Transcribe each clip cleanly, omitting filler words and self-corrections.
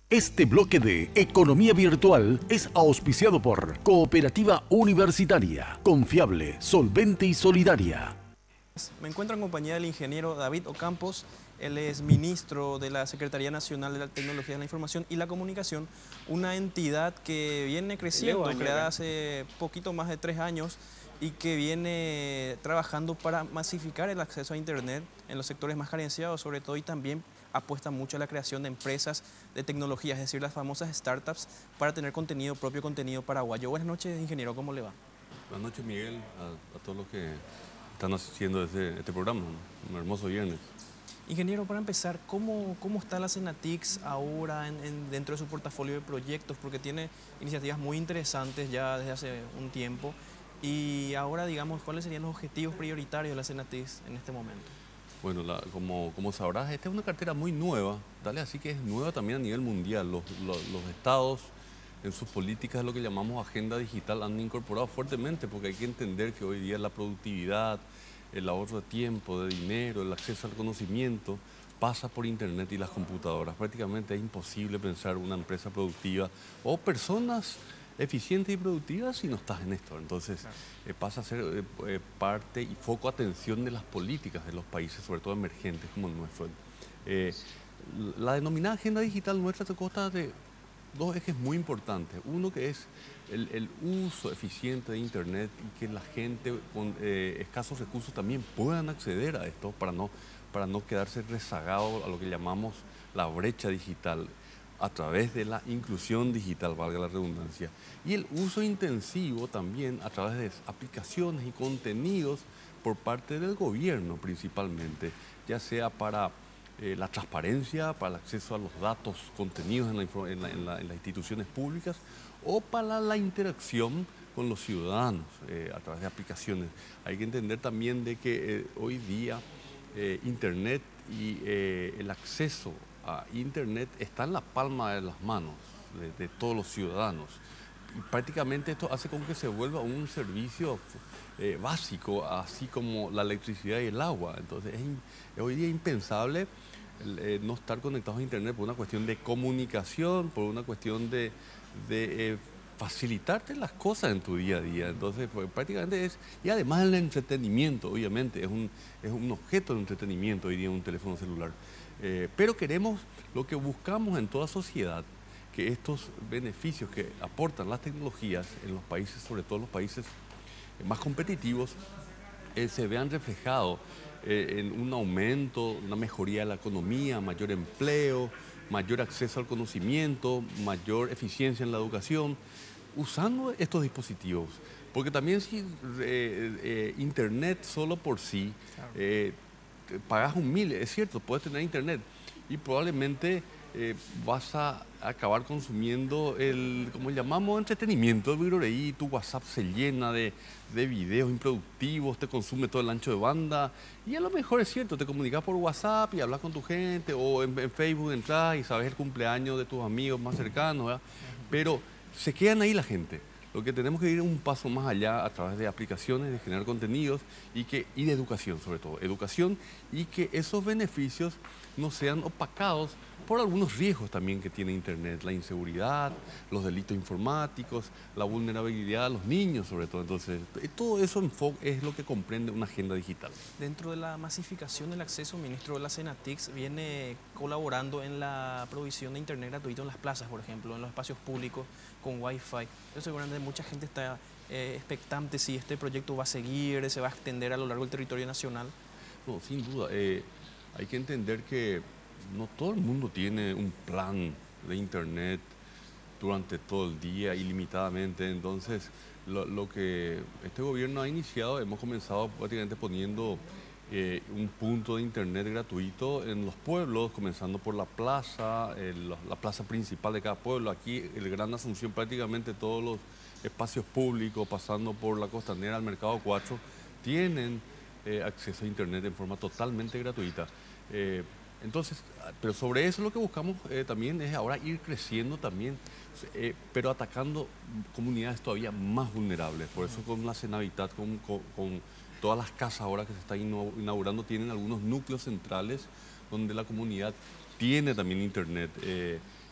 Este bloque de Economía Virtual es auspiciado por Cooperativa Universitaria, confiable, solvente y solidaria. Me encuentro en compañía del ingeniero David Ocampos. Él es ministro de la Secretaría Nacional de la Tecnología de la Información y la Comunicación, una entidad que viene creciendo, creada hace poquito más de 3 años y que viene trabajando para masificar el acceso a Internet en los sectores más carenciados, sobre todo, y también apuesta mucho a la creación de empresas de tecnología, es decir, las famosas startups, para tener contenido propio, contenido paraguayo. Buenas noches, ingeniero, ¿cómo le va? Buenas noches, Miguel, a todos los que están asistiendo a este programa, ¿no? Un hermoso viernes. Ingeniero, para empezar, ¿cómo está la Senatix ahora dentro de su portafolio de proyectos? Porque tiene iniciativas muy interesantes ya desde hace un tiempo. Y ahora, digamos, ¿cuáles serían los objetivos prioritarios de la Senatix en este momento? Bueno, como sabrás, esta es una cartera muy nueva, dale, así que es nueva también a nivel mundial. Los estados en sus políticas de lo que llamamos agenda digital han incorporado fuertemente, porque hay que entender que hoy día la productividad, el ahorro de tiempo, de dinero, el acceso al conocimiento pasa por Internet y las computadoras. Prácticamente es imposible pensar una empresa productiva o personas eficientes y productivas si no estás en esto. Entonces pasa a ser parte y foco de atención de las políticas de los países, sobre todo emergentes como el nuestro. Eh, la denominada agenda digital nuestra se consta de dos ejes muy importantes. Uno que es el uso eficiente de Internet y que la gente con escasos recursos también puedan acceder a esto para no quedarse rezagado a lo que llamamos la brecha digital a través de la inclusión digital, valga la redundancia. Y el uso intensivo también a través de aplicaciones y contenidos por parte del gobierno principalmente, ya sea para la transparencia, para el acceso a los datos contenidos en las instituciones públicas o para la interacción con los ciudadanos a través de aplicaciones. Hay que entender también de que hoy día Internet y el acceso a Internet está en la palma de las manos de todos los ciudadanos. Y prácticamente esto hace con que se vuelva un servicio básico, así como la electricidad y el agua. Entonces es hoy día impensable no estar conectados a Internet por una cuestión de comunicación, por una cuestión de facilitarte las cosas en tu día a día. Entonces, pues, prácticamente es, y además el entretenimiento, obviamente, es un objeto de entretenimiento hoy día un teléfono celular. Pero queremos, lo que buscamos en toda sociedad, que estos beneficios que aportan las tecnologías en los países, sobre todo los países más competitivos, se vean reflejados en un aumento, una mejoría de la economía, mayor empleo, mayor acceso al conocimiento, mayor eficiencia en la educación, usando estos dispositivos. Porque también si Internet solo por sí, pagas un mil, es cierto, puedes tener Internet y probablemente vas a acabar consumiendo como llamamos, entretenimiento, el virreí, tu WhatsApp se llena de videos improductivos, te consume todo el ancho de banda y a lo mejor es cierto, te comunicas por WhatsApp y hablas con tu gente o en Facebook entras y sabes el cumpleaños de tus amigos más cercanos, ¿verdad? Pero se quedan ahí la gente. Lo que tenemos que ir un paso más allá a través de aplicaciones, de generar contenidos y de educación sobre todo. Educación y que esos beneficios no sean opacados por algunos riesgos también que tiene Internet, la inseguridad, los delitos informáticos, la vulnerabilidad a los niños sobre todo. Entonces, todo eso es lo que comprende una agenda digital. Dentro de la masificación del acceso, el ministro de la Senatix viene colaborando en la provisión de Internet gratuito en las plazas, por ejemplo, en los espacios públicos con Wi-Fi. Yo seguramente mucha gente está expectante si este proyecto va a seguir, se va a extender a lo largo del territorio nacional. No, sin duda. Hay que entender que no todo el mundo tiene un plan de Internet durante todo el día, ilimitadamente. Entonces, lo que este gobierno ha iniciado, hemos comenzado prácticamente poniendo un punto de Internet gratuito en los pueblos, comenzando por la plaza, la plaza principal de cada pueblo. Aquí, el Gran Asunción, prácticamente todos los espacios públicos, pasando por la Costanera al Mercado 4, tienen acceso a Internet en forma totalmente gratuita. Entonces, pero sobre eso lo que buscamos también es ahora ir creciendo también, pero atacando comunidades todavía más vulnerables. Por eso con la Cenavitat, con todas las casas ahora que se están inaugurando, tienen algunos núcleos centrales donde la comunidad tiene también Internet.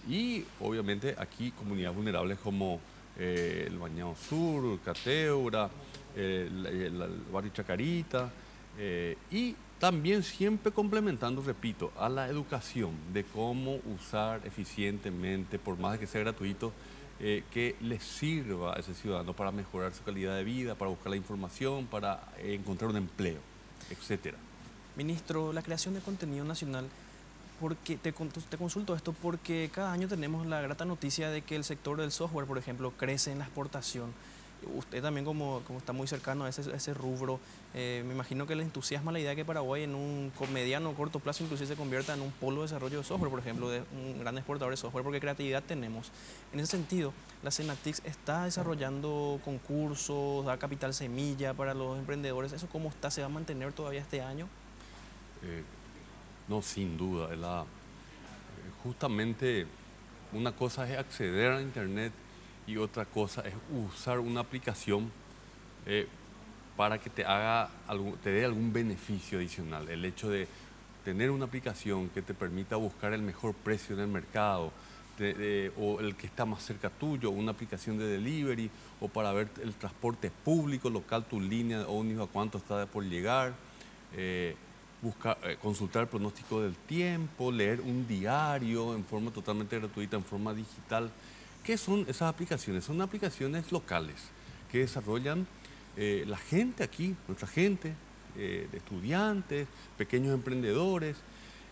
Y obviamente aquí comunidades vulnerables como el Bañado Sur, Cateura, el barrio Chacarita, y también siempre complementando, repito, a la educación de cómo usar eficientemente, por más de que sea gratuito, que le sirva a ese ciudadano para mejorar su calidad de vida, para buscar la información, para encontrar un empleo, etcétera. Ministro, la creación de contenido nacional, porque te consulto esto porque cada año tenemos la grata noticia de que el sector del software, por ejemplo, crece en la exportación. Usted también como está muy cercano a ese rubro, me imagino que le entusiasma la idea de que Paraguay en un mediano o corto plazo inclusive se convierta en un polo de desarrollo de software, por ejemplo, de un gran exportador de software, porque creatividad tenemos. En ese sentido, la Senatix está desarrollando concursos, da capital semilla para los emprendedores. ¿Eso cómo está? ¿Se va a mantener todavía este año? No, sin duda. Justamente una cosa es acceder a Internet y otra cosa es usar una aplicación para que te dé algún beneficio adicional. El hecho de tener una aplicación que te permita buscar el mejor precio en el mercado, o el que está más cerca tuyo, una aplicación de delivery, o para ver el transporte público local, tu línea de ómnibus, a cuánto está por llegar, consultar el pronóstico del tiempo, leer un diario en forma totalmente gratuita, en forma digital. ¿Qué son esas aplicaciones? Son aplicaciones locales que desarrollan la gente aquí, nuestra gente, de estudiantes, pequeños emprendedores,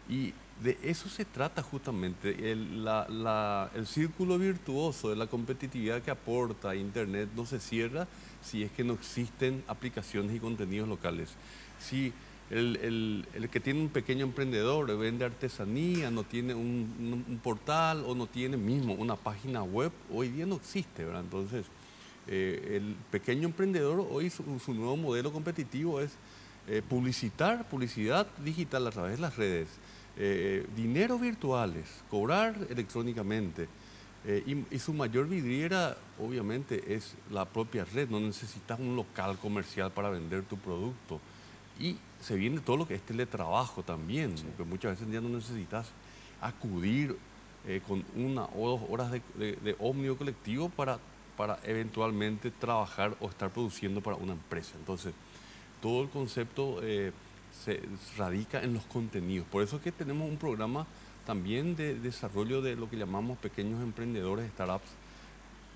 y de eso se trata justamente. El círculo virtuoso de la competitividad que aporta Internet no se cierra si es que no existen aplicaciones y contenidos locales. Si el que tiene un pequeño emprendedor, vende artesanía, no tiene un portal o no tiene mismo una página web, hoy día no existe, ¿verdad? Entonces, el pequeño emprendedor hoy su nuevo modelo competitivo es publicidad digital a través de las redes, dinero virtuales, cobrar electrónicamente. Y su mayor vidriera, obviamente, es la propia red. No necesitas un local comercial para vender tu producto. Y se viene todo lo que es teletrabajo también, sí, porque muchas veces ya no necesitas acudir con 1 o 2 horas de ómnibus colectivo para eventualmente trabajar o estar produciendo para una empresa. Entonces, todo el concepto se radica en los contenidos. Por eso es que tenemos un programa también de desarrollo de lo que llamamos pequeños emprendedores, startups,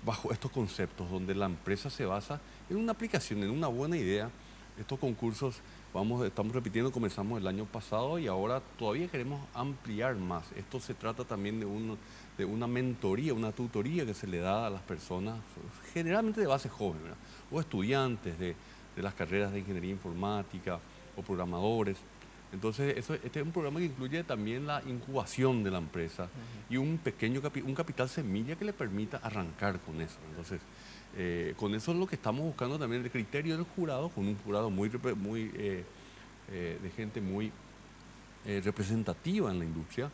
bajo estos conceptos, donde la empresa se basa en una aplicación, en una buena idea. Estos concursos, estamos repitiendo, comenzamos el año pasado y ahora todavía queremos ampliar más. Esto se trata también de una mentoría, una tutoría que se le da a las personas, generalmente de base joven, ¿verdad? O estudiantes de las carreras de ingeniería informática o programadores. Entonces, este es un programa que incluye también la incubación de la empresa y un capital semilla que le permita arrancar con eso. Entonces, con eso es lo que estamos buscando también, el criterio del jurado, con un jurado de gente muy representativa en la industria.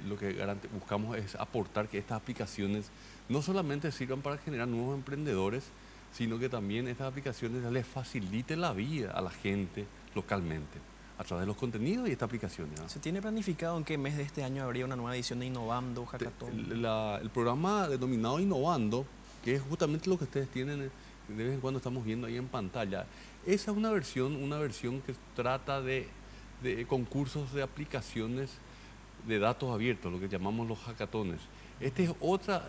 Lo que buscamos es aportar que estas aplicaciones no solamente sirvan para generar nuevos emprendedores, sino que también estas aplicaciones les faciliten la vida a la gente localmente, a través de los contenidos y estas aplicaciones, ¿no? ¿Se tiene planificado en qué mes de este año habría una nueva edición de Innovando, Hackathon? El programa denominado Innovando, que es justamente lo que ustedes tienen, de vez en cuando estamos viendo ahí en pantalla, esa es una versión que trata de concursos de aplicaciones de datos abiertos, lo que llamamos los hackatones. Este es otra,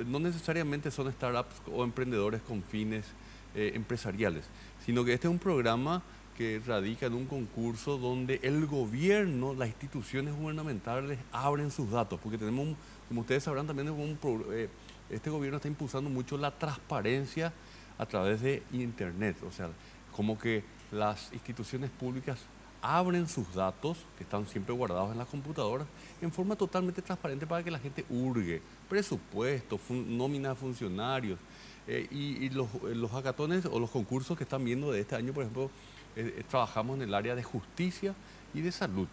no necesariamente son startups o emprendedores con fines empresariales, sino que este es un programa que radica en un concurso donde el gobierno, las instituciones gubernamentales abren sus datos, porque tenemos, como ustedes sabrán, también este gobierno está impulsando mucho la transparencia a través de Internet, o sea, como que las instituciones públicas abren sus datos, que están siempre guardados en las computadoras, en forma totalmente transparente para que la gente hurgue presupuestos, nómina de funcionarios. Y los hackatones o los concursos que están viendo de este año, por ejemplo, trabajamos en el área de justicia y de salud.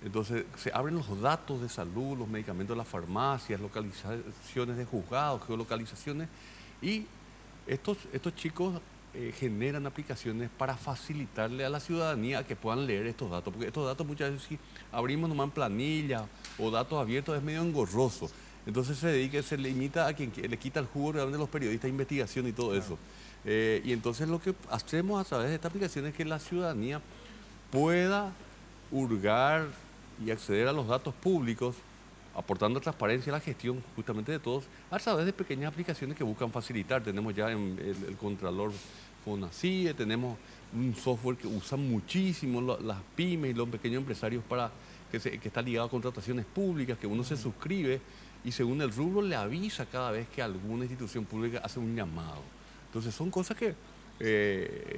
Entonces, se abren los datos de salud, los medicamentos de las farmacias, localizaciones de juzgados, geolocalizaciones, y estos chicos generan aplicaciones para facilitarle a la ciudadanía a que puedan leer estos datos, porque estos datos muchas veces si abrimos nomás en planilla o datos abiertos es medio engorroso. Entonces se limita a quien le quita el jugo realmente a los periodistas de investigación y todo eso. Y entonces lo que hacemos a través de esta aplicación es que la ciudadanía pueda hurgar y acceder a los datos públicos, aportando transparencia a la gestión justamente de todos, a través de pequeñas aplicaciones que buscan facilitar. Tenemos ya el Contralor FONACIE, tenemos un software que usan muchísimo las pymes y los pequeños empresarios que está ligado a contrataciones públicas, que uno se suscribe y según el rubro le avisa cada vez que alguna institución pública hace un llamado. Entonces son cosas que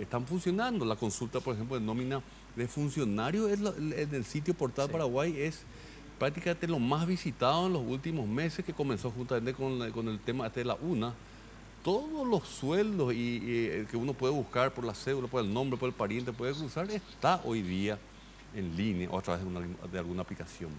están funcionando. La consulta, por ejemplo, de nómina de funcionarios en el sitio Portal Paraguay es prácticamente lo más visitado en los últimos meses, que comenzó justamente con el tema de la UNA. Todos los sueldos que uno puede buscar por la cédula, por el nombre, por el pariente, puede cruzar, está hoy día en línea o a través de alguna aplicación.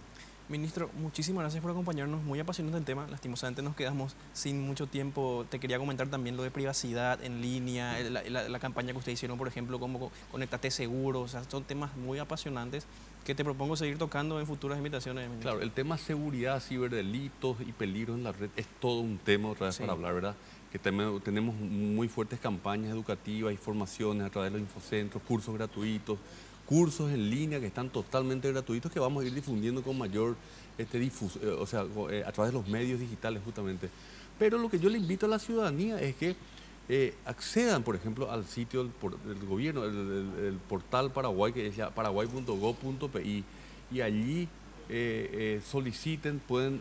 Ministro, muchísimas gracias por acompañarnos, muy apasionante el tema, lastimosamente nos quedamos sin mucho tiempo. Te quería comentar también lo de privacidad en línea, la campaña que ustedes hicieron, por ejemplo, como Conectate Seguro, o sea, son temas muy apasionantes que te propongo seguir tocando en futuras invitaciones. Ministro. Claro, el tema seguridad, ciberdelitos y peligros en la red es todo un tema otra vez para hablar, ¿verdad? Que tenemos muy fuertes campañas educativas, informaciones a través de los infocentros, cursos gratuitos, cursos en línea que están totalmente gratuitos, que vamos a ir difundiendo con mayor a través de los medios digitales justamente. Pero lo que yo le invito a la ciudadanía es que accedan, por ejemplo, al sitio del gobierno, el portal Paraguay, que es ya paraguay.gov.pi, y allí soliciten, pueden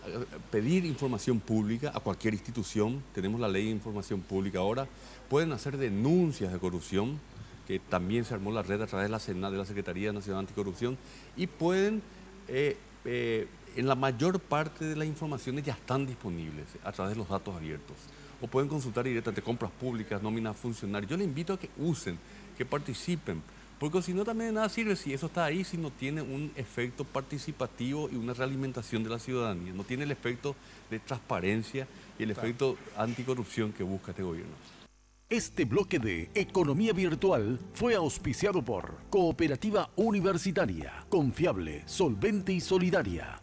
pedir información pública a cualquier institución. Tenemos la ley de información pública ahora. Pueden hacer denuncias de corrupción, que también se armó la red a través de la SENAT, de la Secretaría Nacional Anticorrupción, y pueden, en la mayor parte de las informaciones ya están disponibles a través de los datos abiertos, o pueden consultar directamente compras públicas, nóminas funcionarios. Yo les invito a que usen, que participen, porque si no también de nada sirve si eso está ahí, si no tiene un efecto participativo y una realimentación de la ciudadanía, no tiene el efecto de transparencia y el efecto anticorrupción que busca este gobierno. Este bloque de Economía Virtual fue auspiciado por Cooperativa Universitaria, confiable, solvente y solidaria.